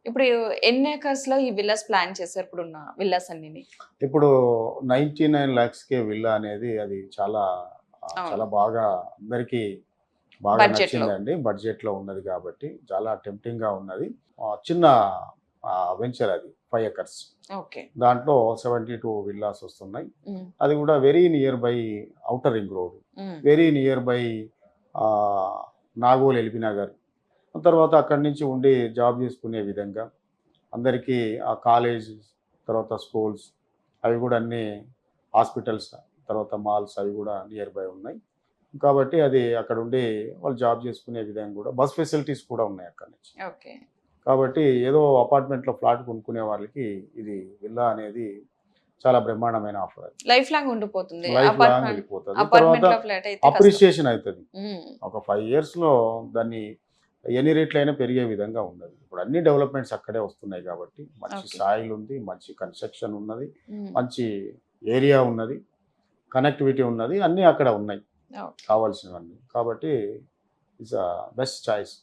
ఇప్పుడు ఎన్ని ఏకర్స్ లో ఈ విల్లాస్ ప్లాన్ చేశారు ఇప్పుడున్న విల్లాస్ అన్నిని? ఇప్పుడు 99 లాక్స్‌కే విల్లా అనేది అది చాలా అవును. చాలా బాగా అందరికీ బాగా బడ్జెట్‌లో. నచ్చిందండి. బడ్జెట్‌లో ఉన్నది కాబట్టి చాలా టెంప్టింగ్‌గా ఉన్నది. చిన్న వెంచర్ అది 5 ఎకర్స్. ఓకే. దాంట్లో 72 విల్లాస్ వస్తున్నాయి. హ్మ్. అది కూడా very near by outer ring road. హ్మ్. Very near by Nagole LB Nagar. తర్వాత అక్కడి నుంచి ఉండి జాబ్ చేసుకునే విధంగా అందరికీ ఆ కాలేజ్, తర్వాత స్కూల్స్ అవి కూడా అన్నీ హాస్పిటల్స్, తర్వాత మాల్స్ అవి కూడా నియర్ బై ఉన్నాయి. కాబట్టి అది అక్కడ ఉండి వాళ్ళు జాబ్ చేసుకునే విధంగా కూడా బస్ ఫెసిలిటీస్ కూడా ఉన్నాయి అక్కడి నుంచి. ఓకే. కాబట్టి ఏదో అపార్ట్మెంట్‌లో ఫ్లాట్ కొనుక్కునే వాళ్ళకి ఇది విల్లా అనేది చాలా బ్రహ్మాండమైన ఆఫర్ అది. లైఫ్ లాంగ్ ఉండిపోతుంది. లైఫ్ లాంగ్ వెళ్ళిపోతది. తర్వాత అపార్ట్మెంట్‌లో ఫ్లాట్ అయితే కష్టం. అప్రిషియేషన్ అయితది. హ్మ్. ఒక 5 ఇయర్స్‌లో దాన్ని ఎన్ని రెట్లైనా పెరిగే విధంగా ఉన్నది. ఇప్పుడు అన్ని డెవలప్‌మెంట్స్ అక్కడే వస్తున్నాయి కాబట్టి మంచి ఓకే. సాయిల్ ఉంది, మంచి కన్‌స్ట్రక్షన్ ఉన్నది, హ్మ్. మంచి ఏరియా ఉన్నది, కనెక్టివిటీ ఉన్నది. అన్నీ అక్కడ ఉన్నాయి ఓకే. కావాల్సినవన్నీ. కాబట్టి ఇట్స్ బెస్ట్ చాయిస్.